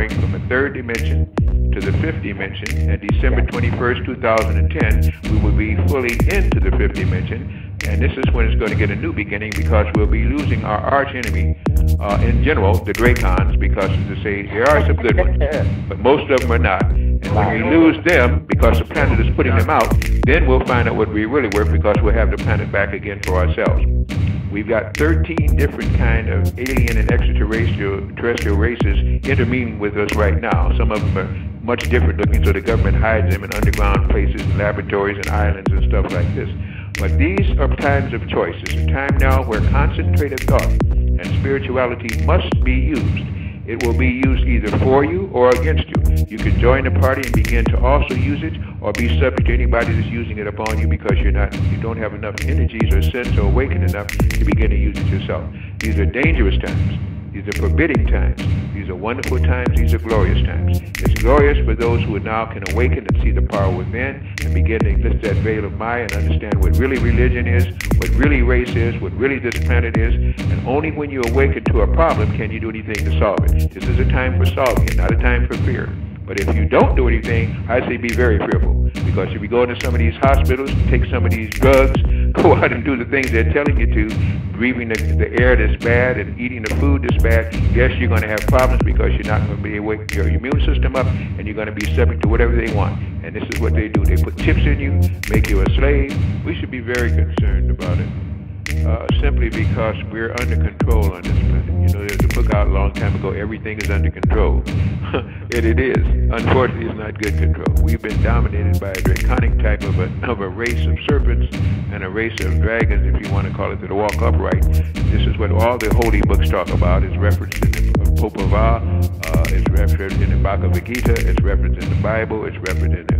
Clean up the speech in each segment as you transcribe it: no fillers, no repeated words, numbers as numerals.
going from a third dimension to the fifth dimension, and December 21st, 2010, we will be fully into the fifth dimension, and this is when it's going to get a new beginning, because we'll be losing our arch enemy, in general, the Dracons, because as I say, there are some good ones, but most of them are not. And when we lose them, because the planet is putting them out, then we'll find out what we really worth, because we'll have the planet back again for ourselves. We've got 13 different kind of alien and extraterrestrial races intermeeting with us right now. Some of them are much different looking, so the government hides them in underground places and laboratories and islands and stuff like this. But these are times of choice. It's a time now where concentrated thought and spirituality must be used. It will be used either for you or against you. You can join the party and begin to also use it, or be subject to anybody that's using it upon you, because you don't have enough energies or sense or awakened enough to begin to use it yourself. These are dangerous times. These are forbidding times. These are wonderful times. These are glorious times. It's glorious for those who now can awaken and see the power within and begin to lift that veil of Maya and understand what really religion is, what really race is, what really this planet is. And only when you awaken to a problem can you do anything to solve it. This is a time for solving it, not a time for fear. But if you don't do anything, I say be very fearful. Because if you go into some of these hospitals, take some of these drugs, go out and do the things they're telling you to, breathing the air that's bad and eating the food that's bad, yes, you're going to have problems, because you're not going to be able to wake your immune system up, and you're going to be subject to whatever they want. And this is what they do. They put chips in you, make you a slave. We should be very concerned about it. Simply because we're under control on this planet. You know, there's a book out a long time ago, Everything is Under Control. And it is. Unfortunately, it's not good control. We've been dominated by a draconic type of a race of serpents and a race of dragons, if you want to call it, that walk upright. This is what all the holy books talk about. It's referenced in the Popova, it's referenced in the Bhagavad Gita, it's referenced in the Bible, it's referenced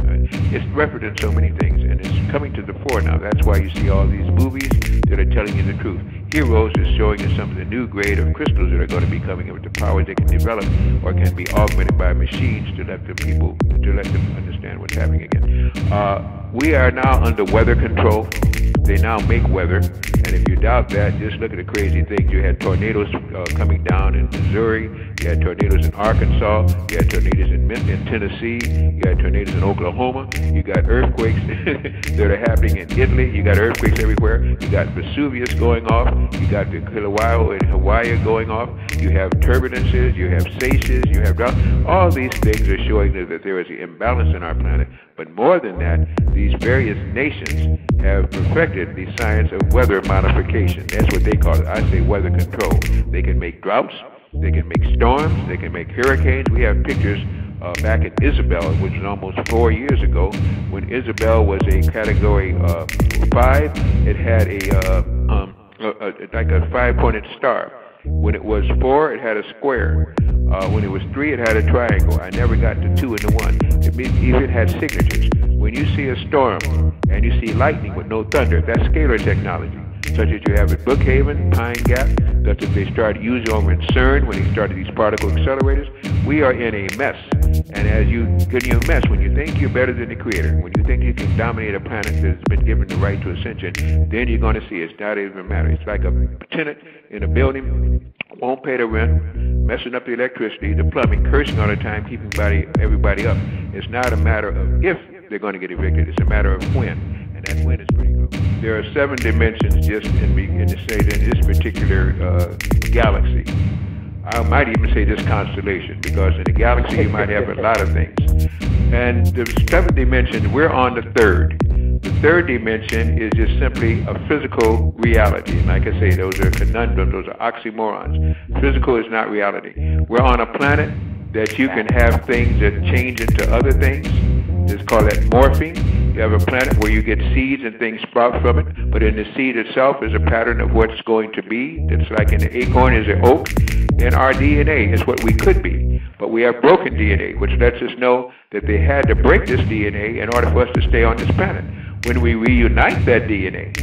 in so many things, and it's coming to the fore now. That's why you see all these movies that are telling you the truth. Heroes is showing you some of the new grade of crystals that are going to be coming in with the powers they can develop, or can be augmented by machines to let them understand what's happening again. We are now under weather control. They now make weather, and if you doubt that, just look at the crazy things. You had tornadoes coming down in Missouri, you had tornadoes in Arkansas, you had tornadoes in Tennessee, you had tornadoes in Oklahoma, you got earthquakes that are happening in Italy, you got earthquakes everywhere, you got Vesuvius going off, you got the Kilauea in Hawaii going off, you have turbulences, you have seiches, you have drought. All these things are showing that there is an imbalance in our planet. But more than that, these various nations have perfected the science of weather modification. That's what they call it. I say weather control. They can make droughts, they can make storms, they can make hurricanes. We have pictures back in Isabel, which was almost 4 years ago, when Isabel was a category 5. It had like a 5-pointed star. When it was 4, it had a square. When it was 3, it had a triangle. I never got to 2 and the 1. It even had signatures. When you see a storm and you see lightning with no thunder, that's scalar technology, such as you have at Brookhaven, Pine Gap. That's what they started using over in CERN when they started these particle accelerators. We are in a mess. And as you get in a mess, when you think you're better than the Creator, when you think you can dominate a planet that's been given the right to ascension, then you're going to see it's not even a matter. It's like a tenant in a building, won't pay the rent, messing up the electricity, the plumbing, cursing all the time, keeping everybody up. It's not a matter of if they're going to get evicted. It's a matter of when. And that when is pretty good. There are 7 dimensions just in this particular galaxy. I might even say this constellation, because in the galaxy you might have a lot of things. And the 7th dimension, we're on the 3rd. The 3rd dimension is just simply a physical reality. And like I say, those are conundrums, those are oxymorons. Physical is not reality. We're on a planet that you can have things that change into other things. It's called that morphing. You have a planet where you get seeds and things sprout from it, but in the seed itself is a pattern of what's going to be. It's like in the acorn is an oak. In our DNA is what we could be. But we have broken DNA, which lets us know that they had to break this DNA in order for us to stay on this planet. When we reunite that DNA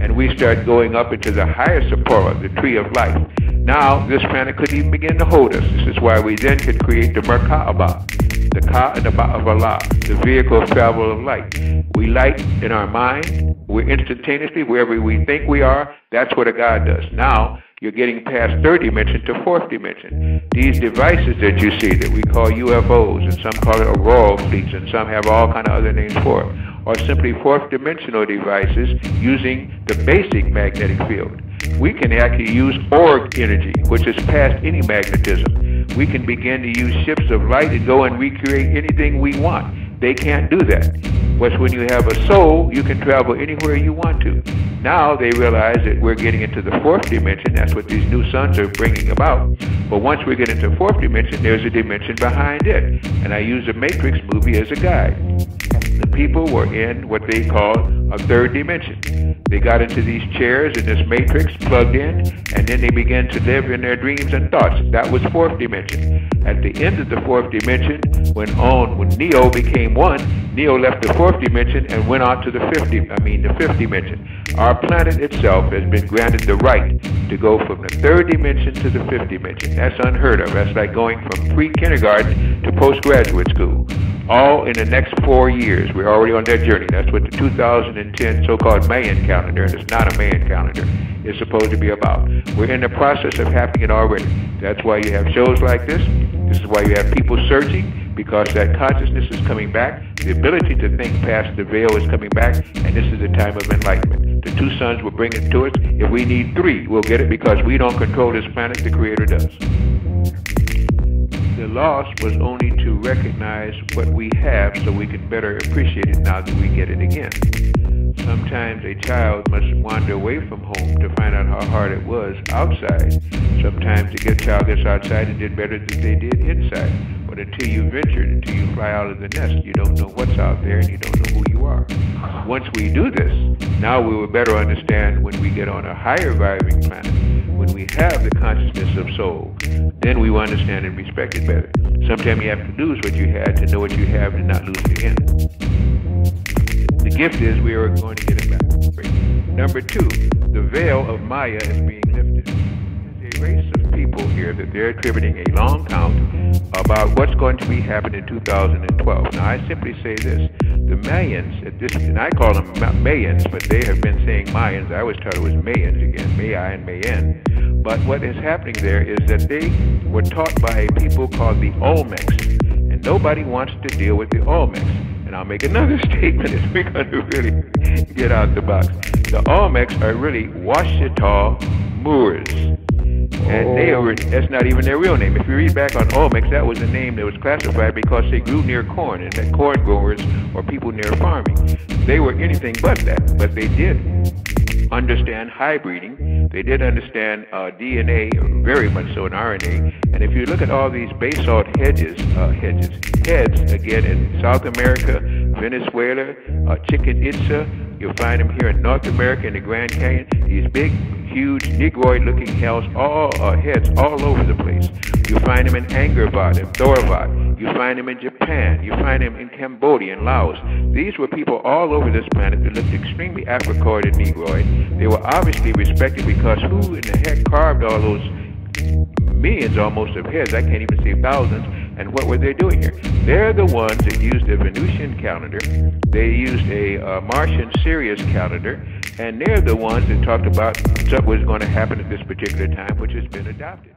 and we start going up into the higher Sephora, the tree of life, now this planet could even begin to hold us. This is why we then could create the Merkaba, the Ka and the Ba of Allah, the vehicle of travel of light. We light in our mind. We're instantaneously, wherever we think we are, that's what a God does. Now, you're getting past third dimension to fourth dimension. These devices that you see that we call UFOs, and some call it aurora fleets, and some have all kind of other names for it, are simply fourth dimensional devices using the basic magnetic field. We can actually use org energy, which is past any magnetism. We can begin to use ships of light and go and recreate anything we want. They can't do that. But when you have a soul, you can travel anywhere you want to. Now they realize that we're getting into the fourth dimension. That's what these new suns are bringing about. But once we get into fourth dimension, there's a dimension behind it. And I use the Matrix movie as a guide. The people were in what they call a third dimension. They got into these chairs in this matrix, plugged in, and then they began to live in their dreams and thoughts. That was fourth dimension. At the end of the fourth dimension, when Neo became one, Neo left the fourth dimension and went on to the fifth dimension. Our planet itself has been granted the right to go from the third dimension to the fifth dimension. That's unheard of. That's like going from pre-kindergarten to postgraduate school. All in the next 4 years. We're already on that journey. That's what the 2010 so-called Mayan calendar, and it's not a Mayan calendar, is supposed to be about. We're in the process of happening it already. That's why you have shows like this. This is why you have people searching, because that consciousness is coming back. The ability to think past the veil is coming back, and this is the time of enlightenment. The two suns will bring it to us. If we need three, we'll get it, because we don't control this planet, the Creator does. The loss was only to recognize what we have so we can better appreciate it now that we get it again. Sometimes a child must wander away from home to find out how hard it was outside. Sometimes a child gets outside and did better than they did inside. But until you venture, until you fly out of the nest, you don't know what's out there and you don't know who you are. Once we do this, now we will better understand when we get on a higher vibrating planet, when we have the consciousness of soul, then we will understand and respect it better. Sometimes you have to lose what you had to know what you have and not lose it again. The gift is we are going to get it back. Number two, the veil of Maya is being lifted. There's a race of people here that they're attributing a long count about what's going to be happening in 2012. Now, I simply say this. The Mayans, and I call them Mayans, but they have been saying Mayans. I always thought it was Mayans again, Mayi and Mayan. But what is happening there is that they were taught by a people called the Olmecs, and nobody wants to deal with the Olmecs. And I'll make another statement if we're going to really get out the box. The Olmecs are really Washita Moors. And that's not even their real name. If you read back on Olmecs, that was a name that was classified because they grew near corn, and that corn growers or people near farming. They were anything but that, but they did understand hybriding. They did understand DNA, very much so, in RNA. And if you look at all these basalt heads again in South America, Venezuela, Chichen Itza, you'll find them here in North America in the Grand Canyon. These big, huge, negroid-looking heads all over the place. You find them in Angkor and Thorvat. You find them in Japan. You find them in Cambodia and Laos. These were people all over this planet that looked extremely Africoid and negroid. They were obviously respected because who in the heck carved all those millions almost of heads? I can't even say thousands. And what were they doing here? They're the ones that used a Venusian calendar. They used a Martian Sirius calendar. And they're the ones that talked about what was going to happen at this particular time, which has been adopted.